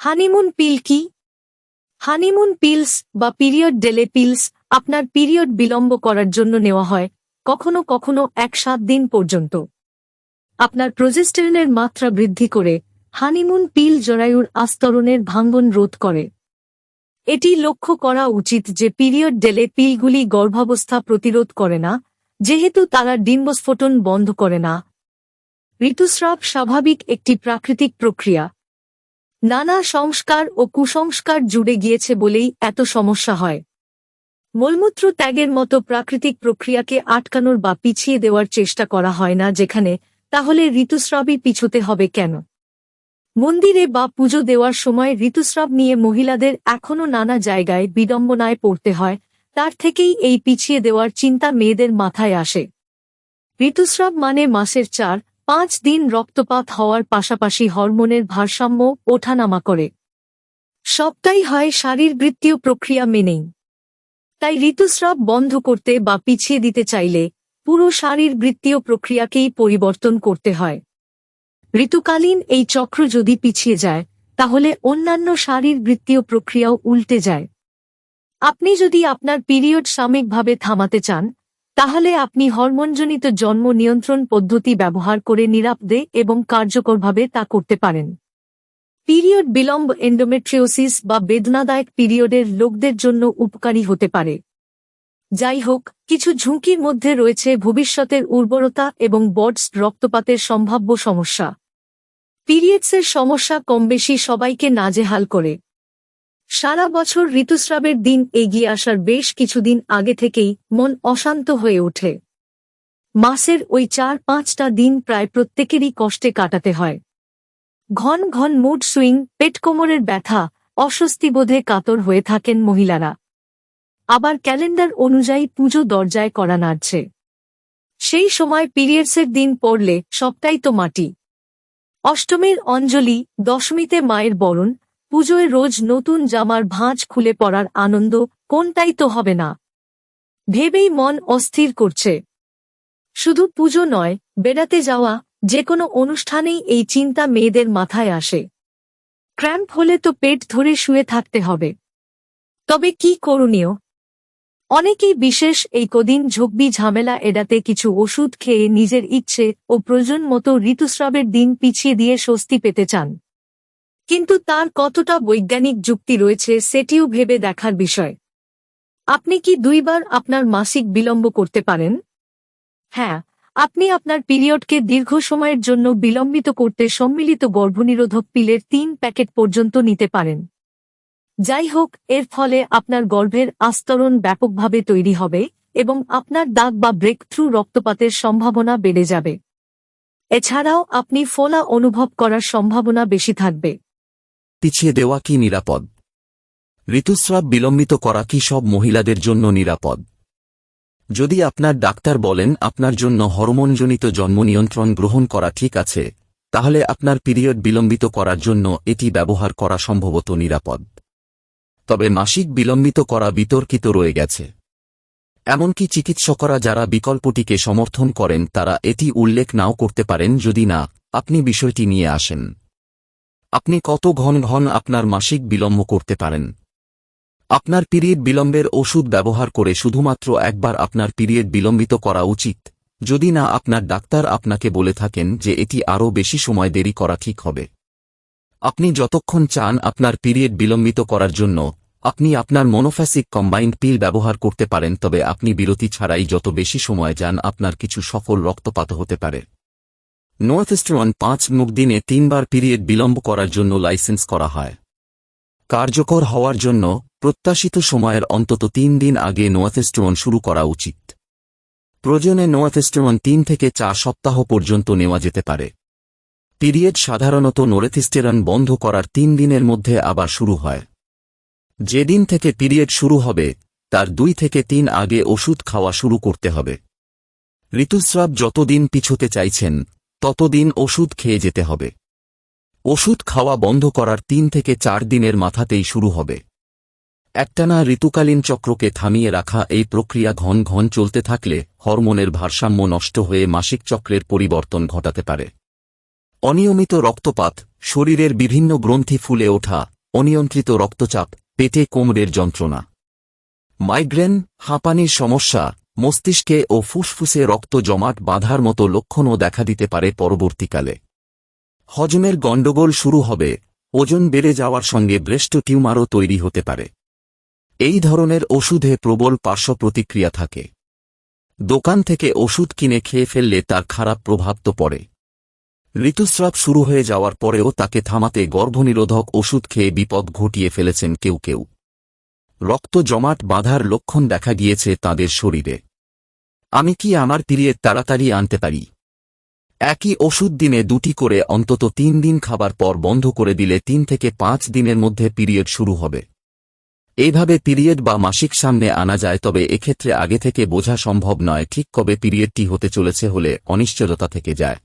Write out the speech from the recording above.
Honeymoon পিল কি? Honeymoon pills বা period ডেলে pills আপনার পিরিয়ড বিলম্ব করার জন্য নেওয়া হয়, কখনো কখনো 1-7 দিন পর্যন্ত। আপনার প্রজেস্টেরনের মাত্রা বৃদ্ধি করে। হানিমুন পিল জরায়ুর আস্তরণের ভাঙ্গন রোধ করে। এটি লক্ষ্য করা উচিত যে পিরিয়ড ডেলে পিলগুলি গর্ভাবস্থা প্রতিরোধ করে না, যেহেতু তারা ডিম্বস্ফোটন বন্ধ করে না। ঋতুস্রাব স্বাভাবিক একটি প্রাকৃতিক প্রক্রিয়া। নানা সংস্কার ও কুসংস্কার জুড়ে গিয়েছে বলেই এত সমস্যা হয়। মলমূত্র ত্যাগের মতো প্রাকৃতিক প্রক্রিয়াকে আটকানোর বা পিছিয়ে দেওয়ার চেষ্টা করা হয় না যেখানে, তাহলে ঋতুস্রাবই পিছোতে হবে কেন? মন্দিরে বা পুজো দেওয়ার সময় ঋতুস্রাব নিয়ে মহিলাদের এখনও নানা জায়গায় বিড়ম্বনায় পড়তে হয়, তার থেকেই এই পিছিয়ে দেওয়ার চিন্তা মেয়েদের মাথায় আসে। ঋতুস্রাব মানে মাসের 4-5 দিন রক্তপাত হওয়ার পাশাপাশি হরমোনের ভারসাম্য ওঠানামা করে। সবটাই হয় শারীরবৃত্তীয় প্রক্রিয়া মেনেই। তাই ঋতুস্রাব বন্ধ করতে বা পিছিয়ে দিতে চাইলে পুরো শারীরবৃত্তীয় প্রক্রিয়াকেই পরিবর্তন করতে হয়। ঋতুকালীন এই চক্র যদি পিছিয়ে যায়, তাহলে অন্যান্য শারীরবৃত্তীয় প্রক্রিয়াও উল্টে যায়। আপনি যদি আপনার পিরিয়ড সাময়িকভাবে থামাতে চান, তাহলে আপনি হরমোনজনিত জন্ম নিয়ন্ত্রণ পদ্ধতি ব্যবহার করে নিরাপদে এবং কার্যকরভাবে তা করতে পারেন। পিরিয়ড বিলম্ব এন্ডোমেট্রিওসিস বা বেদনাদায়ক পিরিয়ডের লোকদের জন্য উপকারী হতে পারে। যাই হোক, কিছু ঝুঁকির মধ্যে রয়েছে ভবিষ্যতের উর্বরতা এবং বডস রক্তপাতের সম্ভাব্য সমস্যা। পিরিয়ডসের সমস্যা কমবেশি সবাইকে নাজেহাল করে। সারা বছর ঋতুস্রাবের দিন এগিয়ে আসার বেশ কিছুদিন আগে থেকেই মন অশান্ত হয়ে ওঠে। মাসের ওই 4-5টা দিন প্রায় প্রত্যেকেরই কষ্টে কাটাতে হয়। ঘন ঘন মুড সুইং, পেট কোমরের ব্যথা, অস্বস্তিবোধে কাতর হয়ে থাকেন মহিলারা। আবার ক্যালেন্ডার অনুযায়ী পুজো দরজায় করা নাড়ছে। সেই সময় পিরিয়ডসের দিন পড়লে সবটাই তো মাটি। অষ্টমীর অঞ্জলি, দশমীতে মায়ের বরণ, পুজোয় রোজ নতুন জামার ভাঁজ খুলে পড়ার আনন্দ, কোনটাই তো হবে না ভেবেই মন অস্থির করছে। শুধু পুজো নয়, বেড়াতে যাওয়া, যে কোনো অনুষ্ঠানেই এই চিন্তা মেয়েদের মাথায় আসে। ক্র্যাম্প হলে তো পেট ধরে শুয়ে থাকতে হবে। তবে কি করণীয়? অনেকেই বিশেষ এই কদিন ঝোঁকবি ঝামেলা এড়াতে কিছু ওষুধ খেয়ে নিজের ইচ্ছে ও প্রয়োজন মতো ঋতুস্রাবের দিন পিছিয়ে দিয়ে স্বস্তি পেতে চান। কিন্তু তার কতটা বৈজ্ঞানিক যুক্তি রয়েছে সেটিও ভেবে দেখার বিষয়। আপনি কি 2 বার আপনার মাসিক বিলম্ব করতে পারেন? হ্যাঁ, আপনি আপনার পিরিয়ডকে দীর্ঘ সময়ের জন্য বিলম্বিত করতে সম্মিলিত গর্ভনিরোধক পিলের 3 প্যাকেট পর্যন্ত নিতে পারেন। যাই হোক, এর ফলে আপনার গর্ভের আস্তরণ ব্যাপকভাবে তৈরি হবে এবং আপনার দাগ বা ব্রেক থ্রু রক্তপাতের সম্ভাবনা বেড়ে যাবে। এছাড়াও আপনি ফোলা অনুভব করার সম্ভাবনা বেশি থাকবে। পিছিয়ে দেওয়া কি নিরাপদ? ঋতুস্রাব বিলম্বিত করা কি সব মহিলাদের জন্য নিরাপদ? যদি আপনার ডাক্তার বলেন আপনার জন্য হরমোনজনিত জন্ম নিয়ন্ত্রণ গ্রহণ করা ঠিক আছে, তাহলে আপনার পিরিয়ড বিলম্বিত করার জন্য এটি ব্যবহার করা সম্ভবত নিরাপদ। তবে মাসিক বিলম্বিত করা বিতর্কিত রয়ে গেছে। এমনকি চিকিৎসকরা যারা বিকল্পটিকে সমর্থন করেন তারা এটি উল্লেখ নাও করতে পারেন যদি না আপনি বিষয়টি নিয়ে আসেন। আপনি কত ঘন ঘন আপনার মাসিক বিলম্ব করতে পারেন? আপনার পিরিয়ড বিলম্বের ওষুধ ব্যবহার করে শুধুমাত্র একবার আপনার পিরিয়ড বিলম্বিত করা উচিত, যদি না আপনার ডাক্তার আপনাকে বলে থাকেন যে এটি আরও বেশি সময় দেরি করা ঠিক হবে। আপনি যতক্ষণ চান আপনার পিরিয়ড বিলম্বিত করার জন্য, আপনি আপনার মোনোফ্যাসিক কম্বাইন্ড পিল ব্যবহার করতে পারেন, তবে আপনি বিরতি ছাড়াই যত বেশি সময় যান আপনার কিছু সফল রক্তপাত হতে পারে। নোয়াথেস্টেরন 5 দিনে 3 বার পিরিয়ড বিলম্ব করার জন্য লাইসেন্স করা হয়। কার্যকর হওয়ার জন্য প্রত্যাশিত সময়ের অন্তত 3 দিন আগে নোয়াথেস্টেরন শুরু করা উচিত। প্রয়োজনে নোয়াথেস্টেরন 3 থেকে 4 সপ্তাহ পর্যন্ত নেওয়া যেতে পারে। পিরিয়ড সাধারণত নোরেথেস্টেরন বন্ধ করার 3 দিনের মধ্যে আবার শুরু হয়। যেদিন থেকে পিরিয়ড শুরু হবে তার 2 থেকে 3 আগে ওষুধ খাওয়া শুরু করতে হবে। ঋতুস্রাব যতদিন পিছোতে চাইছেন ততদিন ওষুধ খেয়ে যেতে হবে। ওষুধ খাওয়া বন্ধ করার 3 থেকে 4 দিনের মাথাতেই শুরু হবে। একটানা ঋতুকালীন চক্রকে থামিয়ে রাখা এই প্রক্রিয়া ঘন ঘন চলতে থাকলে হরমোনের ভারসাম্য নষ্ট হয়ে মাসিক চক্রের পরিবর্তন ঘটাতে পারে। অনিয়মিত রক্তপাত, শরীরের বিভিন্ন গ্রন্থি ফুলে ওঠা, অনিয়ন্ত্রিত রক্তচাপ, পেটে কোমরের যন্ত্রণা, মাইগ্রেন, হাঁপানির সমস্যা, মস্তিষ্কে ও ফুসফুসে রক্ত জমাট বাঁধার মতো লক্ষণও দেখা দিতে পারে পরবর্তীকালে। হজমের গণ্ডগোল শুরু হবে, ওজন বেড়ে যাওয়ার সঙ্গে ব্রেস্ট টিউমারও তৈরি হতে পারে। এই ধরনের ওষুধে প্রবল পার্শ্ব প্রতিক্রিয়া থাকে। দোকান থেকে ওষুধ কিনে খেয়ে ফেললে তার খারাপ প্রভাব তো পড়ে। ঋতুস্রাব শুরু হয়ে যাওয়ার পরেও তাকে থামাতে গর্ভনিরোধক ওষুধ খেয়ে বিপদ ঘটিয়ে ফেলেছেন কেউ কেউ। রক্ত জমাট বাঁধার লক্ষণ দেখা গিয়েছে তাদের শরীরে। আমি কি আমার পিরিয়ড তাড়াতাড়ি আনতে পারি? একই ওষুধ দিনে 2টি করে অন্তত 3 দিন খাবার পর বন্ধ করে দিলে 3 থেকে 5 দিনের মধ্যে পিরিয়ড শুরু হবে। এইভাবে পিরিয়ড বা মাসিক সামনে আনা যায়, তবে এক্ষেত্রে আগে থেকে বোঝা সম্ভব নয় ঠিক কবে পিরিয়ডটি হতে চলেছে, হলে অনিশ্চয়তা থেকে যায়।